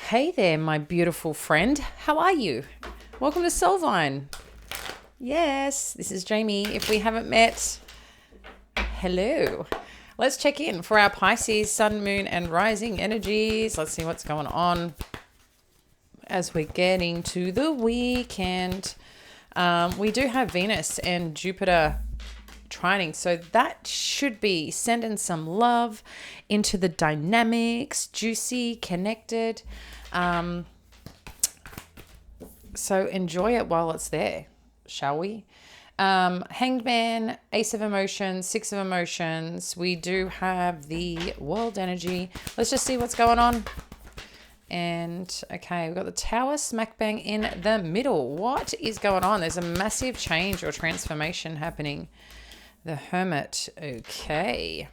Hey there, my beautiful friend. How are you? Welcome to Soulvine. Yes, this is Jamie. If we haven't met, hello. Let's check in for our Pisces, Sun, Moon, and Rising energies. Let's see what's going on as we're getting to the weekend. We do have Venus and Jupiter trining, so that should be sending some love into the dynamics, juicy, connected. So enjoy it while it's there, shall we? Hanged Man, Ace of Emotions, Six of Emotions. We do have the World Energy. Let's just see what's going on. And okay, we've got the Tower smack bang in the middle. What is going on? There's a massive change or transformation happening. The Hermit. Okay.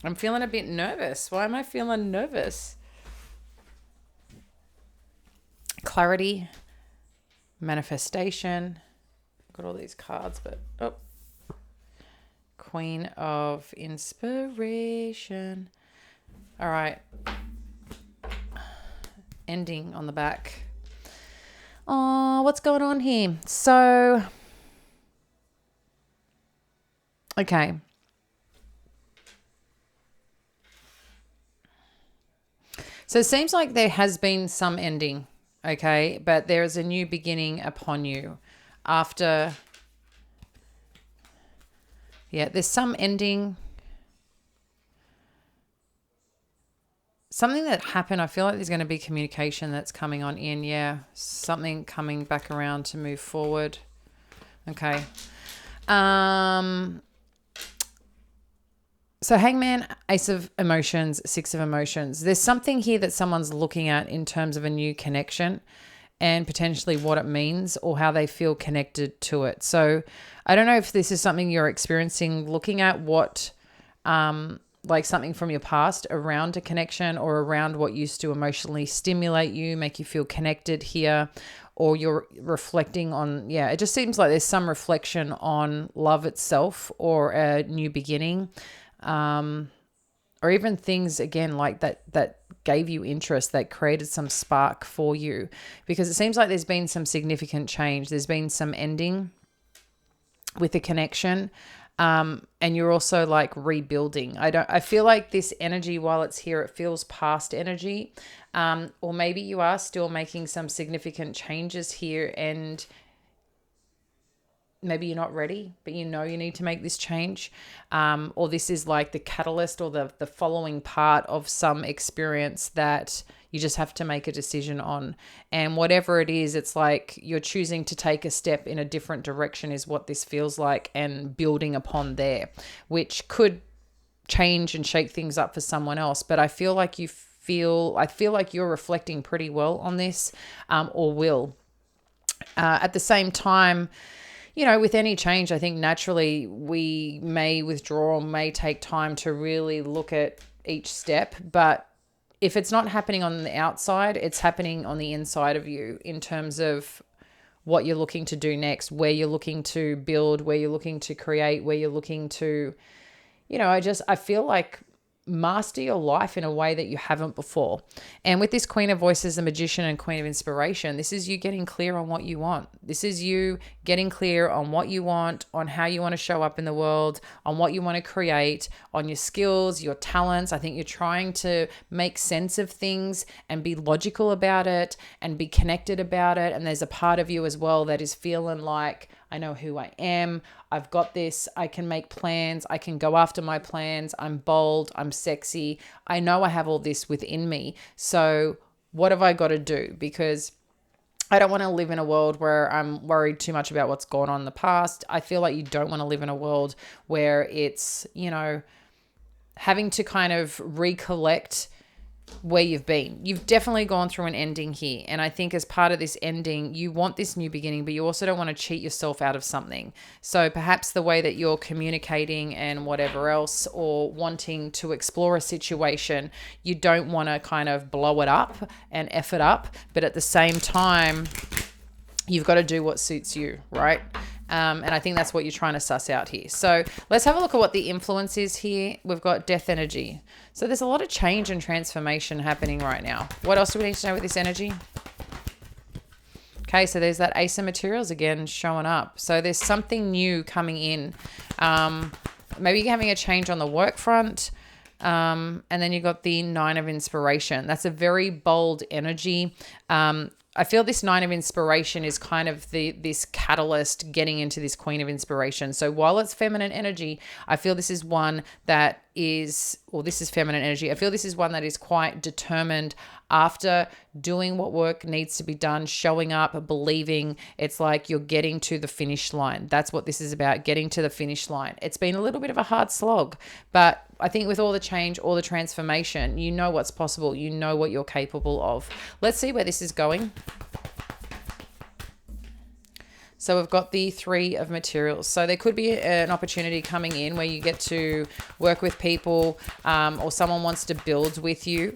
I'm feeling a bit nervous. Why am I feeling nervous? Clarity. Manifestation. Got all these cards, but Queen of Inspiration. All right. Ending on the back. Oh, what's going on here? So, okay. So it seems like there has been some ending, okay? But there is a new beginning upon you after, there's some ending. Something that happened, I feel like there's going to be communication that's coming on in. Yeah, something coming back around to move forward. Okay. So Hangman, Ace of Emotions, Six of Emotions. There's something here that someone's looking at in terms of a new connection and potentially what it means or how they feel connected to it. So I don't know if this is something you're experiencing, looking at what, like something from your past around a connection or around what used to emotionally stimulate you, make you feel connected here, or you're reflecting on, it just seems like there's some reflection on love itself or a new beginning. Or even things again like that gave you interest, that created some spark for you, because it seems like there's been some significant change. There's been some ending with the connection, and you're also like rebuilding. I feel like this energy, while it's here, it feels past energy, or maybe you are still making some significant changes here and maybe you're not ready, but you know you need to make this change. Or this is like the catalyst or the following part of some experience that you just have to make a decision on. And whatever it is, it's like you're choosing to take a step in a different direction is what this feels like, and building upon there, which could change and shake things up for someone else. But I feel like I feel like you're reflecting pretty well on this, or will. At the same time, with any change, I think naturally we may withdraw or may take time to really look at each step. But if it's not happening on the outside, it's happening on the inside of you in terms of what you're looking to do next, where you're looking to build, where you're looking to create, where you're looking to, I feel like master your life in a way that you haven't before. And with this Queen of Voices, the Magician and Queen of Inspiration, this is you getting clear on what you want. This is you getting clear on what you want, on how you want to show up in the world, on what you want to create, on your skills, your talents. I think you're trying to make sense of things and be logical about it and be connected about it. And there's a part of you as well that is feeling like, I know who I am. I've got this. I can make plans. I can go after my plans. I'm bold. I'm sexy. I know I have all this within me. So what have I got to do? Because I don't want to live in a world where I'm worried too much about what's gone on in the past. I feel like you don't want to live in a world where it's, having to kind of recollect where you've been. You've definitely gone through an ending here. And I think as part of this ending, you want this new beginning, but you also don't want to cheat yourself out of something. So perhaps the way that you're communicating and whatever else, or wanting to explore a situation, you don't want to kind of blow it up and F it up. But at the same time, you've got to do what suits you, right? And I think that's what you're trying to suss out here. So let's have a look at what the influence is here. We've got death energy. So there's a lot of change and transformation happening right now. What else do we need to know with this energy? Okay, so there's that Ace of Materials again showing up. So there's something new coming in. Maybe you're having a change on the work front. And then you got the Nine of Inspiration. That's a very bold energy. I feel this Nine of Inspiration is kind of this catalyst getting into this Queen of Inspiration. So while it's feminine energy, I feel this is one that is, or this is feminine energy. I feel this is one that is quite determined after doing what work needs to be done, showing up, believing. It's like you're getting to the finish line. That's what this is about, getting to the finish line. It's been a little bit of a hard slog, but I think with all the change, all the transformation, you know what's possible. You know what you're capable of. Let's see where this is going. So we've got the Three of Materials. So there could be an opportunity coming in where you get to work with people, or someone wants to build with you.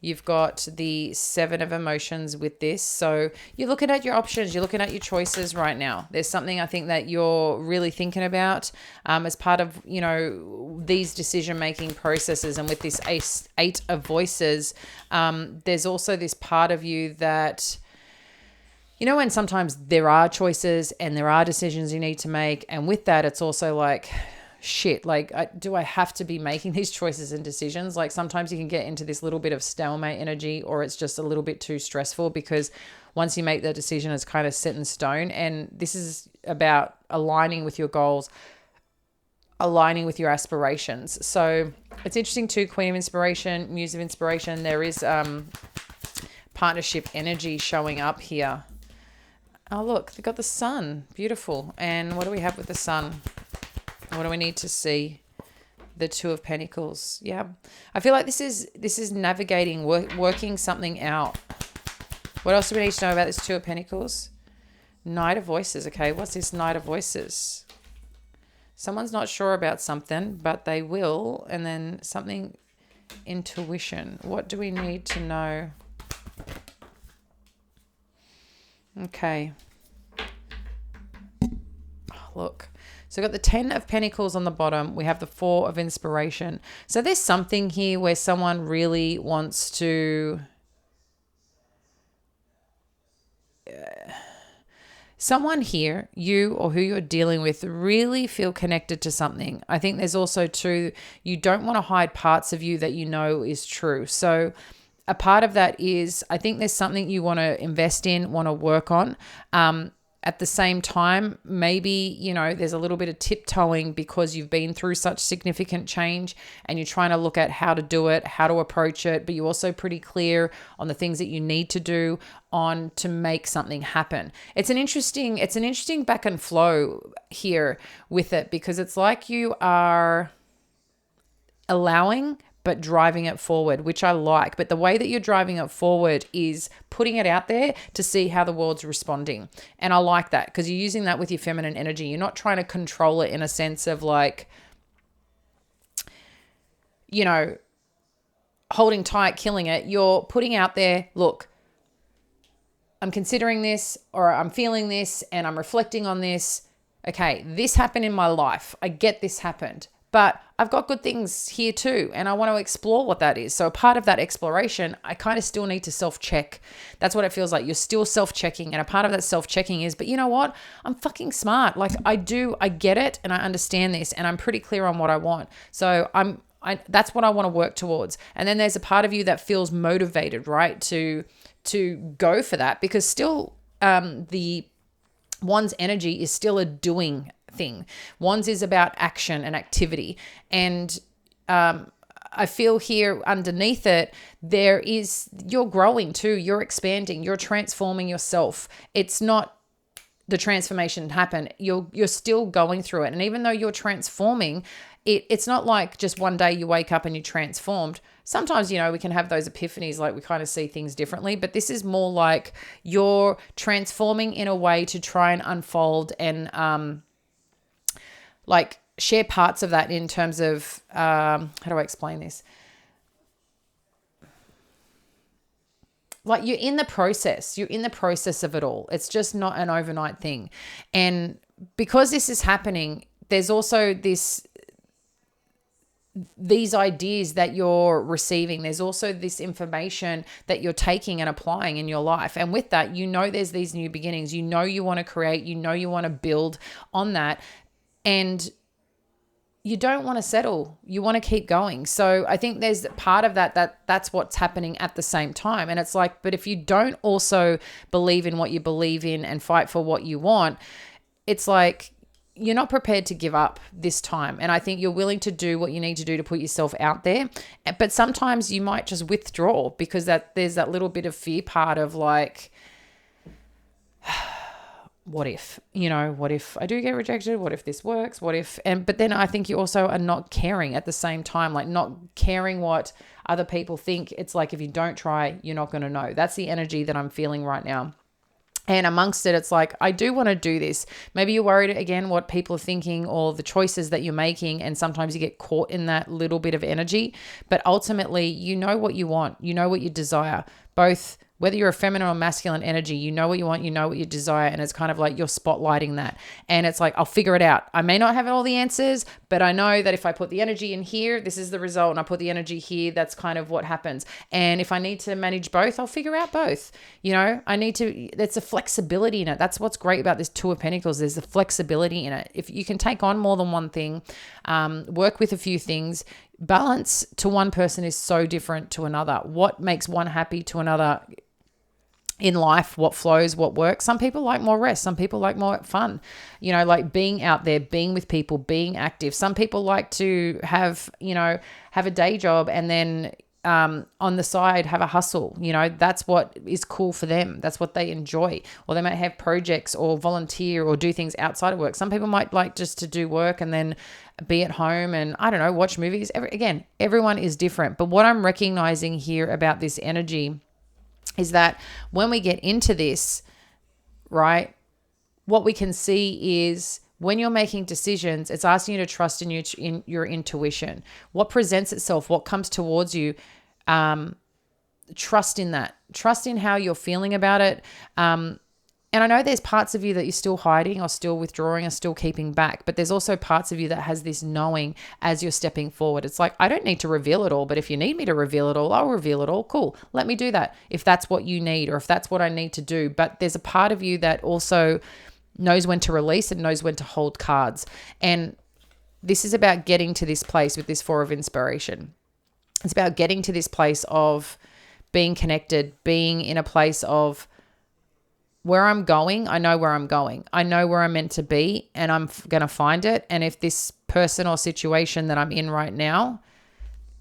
You've got the Seven of Emotions with this. So you're looking at your options. You're looking at your choices right now. There's something I think that you're really thinking about as part of, these decision-making processes. And with this Eight of Voices, there's also this part of you that, when sometimes there are choices and there are decisions you need to make. And with that, it's also like, shit, do I have to be making these choices and decisions? Like sometimes you can get into this little bit of stalemate energy, or it's just a little bit too stressful because once you make the decision, it's kind of set in stone. And this is about aligning with your goals, aligning with your aspirations. So it's interesting too, Queen of Inspiration, Muse of Inspiration. There is partnership energy showing up here. Oh, look, they've got the Sun. Beautiful. And what do we have with the Sun? What do we need to see? The Two of Pentacles. Yeah. I feel like this is navigating, working something out. What else do we need to know about this Two of Pentacles? Knight of Voices. Okay, what's this Knight of Voices? Someone's not sure about something, but they will. And then something, intuition. What do we need to know? Okay. Oh, look. So we've got the 10 of Pentacles on the bottom. We have the 4 of Inspiration. So there's something here where someone really wants to... someone here, you or who you're dealing with, really feel connected to something. I think there's also too, you don't want to hide parts of you that you know is true. So a part of that is, I think there's something you want to invest in, want to work on. At the same time, maybe, there's a little bit of tiptoeing because you've been through such significant change and you're trying to look at how to do it, how to approach it, but you're also pretty clear on the things that you need to do on to make something happen. It's an interesting back and flow here with it, because it's like you are allowing but driving it forward, which I like. But the way that you're driving it forward is putting it out there to see how the world's responding. And I like that because you're using that with your feminine energy. You're not trying to control it in a sense of like, holding tight, killing it. You're putting out there, look, I'm considering this, or I'm feeling this, and I'm reflecting on this. Okay, this happened in my life. I get this happened. But I've got good things here too, and I want to explore what that is. So a part of that exploration, I kind of still need to self-check. That's what it feels like. You're still self-checking, and a part of that self-checking is, but you know what? I'm fucking smart. Like I get it, and I understand this, and I'm pretty clear on what I want. So that's what I want to work towards. And then there's a part of you that feels motivated, right, to go for that, because still the one's energy is still a doing thing. Wands is about action and activity. And I feel here underneath it, you're growing too, you're expanding, you're transforming yourself. It's not the transformation happen. You're still going through it. And even though you're transforming, it's not like just one day you wake up and you're transformed. Sometimes, we can have those epiphanies, like we kind of see things differently, but this is more like you're transforming in a way to try and unfold and like share parts of that in terms of, how do I explain this? like you're in the process. You're in the process of it all. It's just not an overnight thing. And because this is happening, there's also these ideas that you're receiving. There's also this information that you're taking and applying in your life. And with that, there's these new beginnings. You want to create, you want to build on that. And you don't want to settle. You want to keep going. So I think there's part of that's what's happening at the same time. And it's like, but if you don't also believe in what you believe in and fight for what you want, it's like you're not prepared to give up this time. And I think you're willing to do what you need to do to put yourself out there. But sometimes you might just withdraw because there's that little bit of fear part of like, what if I do get rejected? What if this works? But then I think you also are not caring at the same time, like not caring what other people think. It's like, if you don't try, you're not going to know. That's the energy that I'm feeling right now. And amongst it, it's like, I do want to do this. Maybe you're worried again what people are thinking or the choices that you're making. And sometimes you get caught in that little bit of energy. But ultimately, you know what you want. You know what you desire. Both, whether you're a feminine or masculine energy, you know what you want, you know what you desire. And it's kind of like you're spotlighting that. And it's like, I'll figure it out. I may not have all the answers, but I know that if I put the energy in here, this is the result. And I put the energy here, that's kind of what happens. And if I need to manage both, I'll figure out both. There's a flexibility in it. That's what's great about this Two of Pentacles. There's a flexibility in it. If you can take on more than one thing, work with a few things. Balance to one person is so different to another. What makes one happy to another in life, what flows, what works. Some people like more rest. Some people like more fun, like being out there, being with people, being active. Some people like to have a day job and then on the side have a hustle. That's what is cool for them. That's what they enjoy. Or they might have projects or volunteer or do things outside of work. Some people might like just to do work and then be at home and, I don't know, watch movies. Everyone is different. But what I'm recognizing here about this energy is that when we get into this, right, what we can see is when you're making decisions, it's asking you to trust in your intuition. What presents itself, what comes towards you, trust in that. Trust in how you're feeling about it. And I know there's parts of you that you're still hiding or still withdrawing or still keeping back, but there's also parts of you that has this knowing as you're stepping forward. It's like, I don't need to reveal it all, but if you need me to reveal it all, I'll reveal it all. Cool. Let me do that if that's what you need or if that's what I need to do. But there's a part of you that also knows when to release and knows when to hold cards. And this is about getting to this place with this Four of Inspiration. It's about getting to this place of being connected, being in a place of where I'm going. I know where I'm going. I know where I'm meant to be and I'm going to find it. And if this person or situation that I'm in right now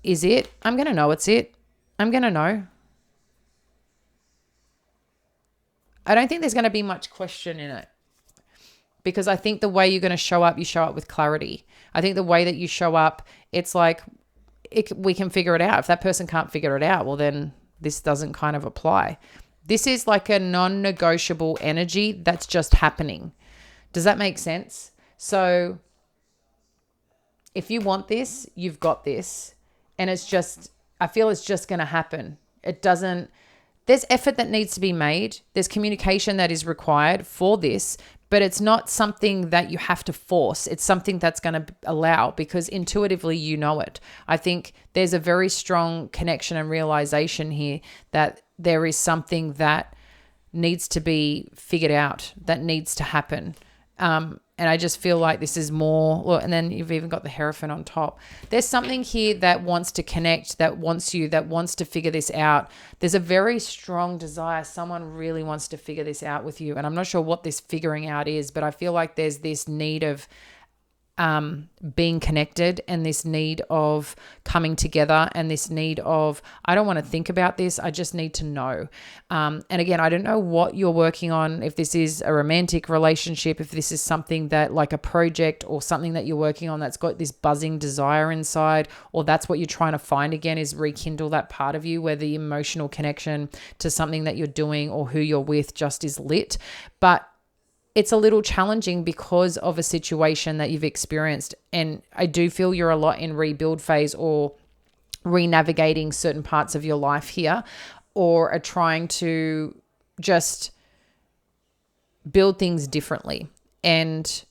is it, I'm going to know it's it. I'm going to know. I don't think there's going to be much question in it because I think the way you're going to show up, you show up with clarity. I think the way that you show up, it's like we can figure it out. If that person can't figure it out, well, then this doesn't kind of apply. This is like a non-negotiable energy that's just happening. Does that make sense? So if you want this, you've got this. And I feel it's just going to happen. There's effort that needs to be made. There's communication that is required for this, but it's not something that you have to force. It's something that's going to allow because intuitively you know it. I think there's a very strong connection and realization here that there is something that needs to be figured out, that needs to happen. And I just feel like this is more, and then you've even got the Hierophant on top. There's something here that wants to connect, that wants to figure this out. There's a very strong desire. Someone really wants to figure this out with you. And I'm not sure what this figuring out is, but I feel like there's this need of being connected and this need of coming together and this need of, I don't want to think about this. I just need to know. And again, I don't know what you're working on, if this is a romantic relationship, if this is something that like a project or something that you're working on that's got this buzzing desire inside, or that's what you're trying to find again is rekindle that part of you where the emotional connection to something that you're doing or who you're with just is lit. But it's a little challenging because of a situation that you've experienced. And I do feel you're a lot in rebuild phase or re-navigating certain parts of your life here. or are trying to just build things differently. And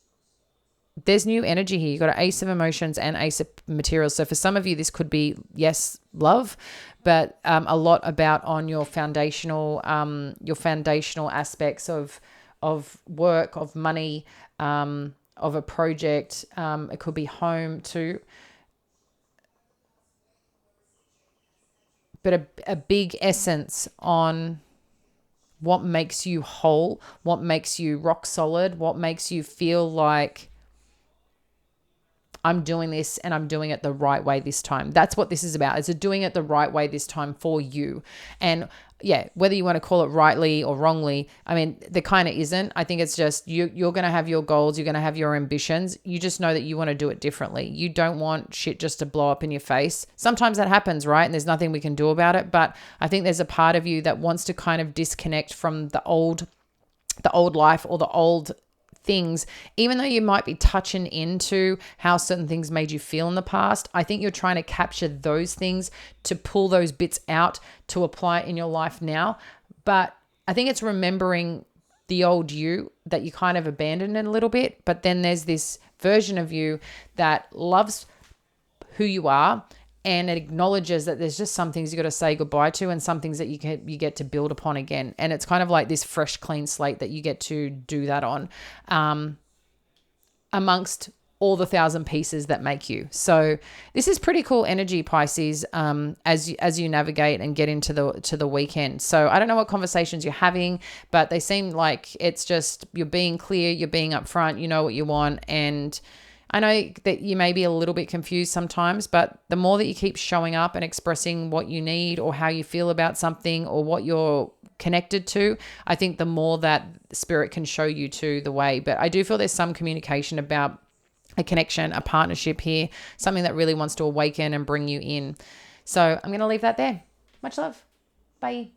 there's new energy here. You've got an ace of emotions and ace of materials. So for some of you, this could be, yes, love, but a lot about on your foundational aspects of work, of money, of a project. It could be home too. But a big essence on what makes you whole, what makes you rock solid, what makes you feel like I'm doing this and I'm doing it the right way this time. That's what this is about. It's doing it the right way this time for you. And yeah, whether you want to call it rightly or wrongly, I mean, there kind of isn't. I think it's just you're going to have your goals. You're going to have your ambitions. You just know that you want to do it differently. You don't want shit just to blow up in your face. Sometimes that happens, right? And there's nothing we can do about it. But I think there's a part of you that wants to kind of disconnect from the old life or the old things, even though you might be touching into how certain things made you feel in the past. I think you're trying to capture those things to pull those bits out to apply in your life now. But I think it's remembering the old you that you kind of abandoned a little bit. But then there's this version of you that loves who you are, and it acknowledges that there's just some things you got to say goodbye to and some things that you get to build upon again. And it's kind of like this fresh, clean slate that you get to do that on, amongst all the 1,000 pieces that make you. So this is pretty cool energy, Pisces, as you navigate and get into the weekend. So I don't know what conversations you're having, but they seem like it's just you're being clear, you're being upfront, you know what you want. And I know that you may be a little bit confused sometimes, but the more that you keep showing up and expressing what you need or how you feel about something or what you're connected to, I think the more that spirit can show you to the way. But I do feel there's some communication about a connection, a partnership here, something that really wants to awaken and bring you in. So I'm going to leave that there. Much love. Bye.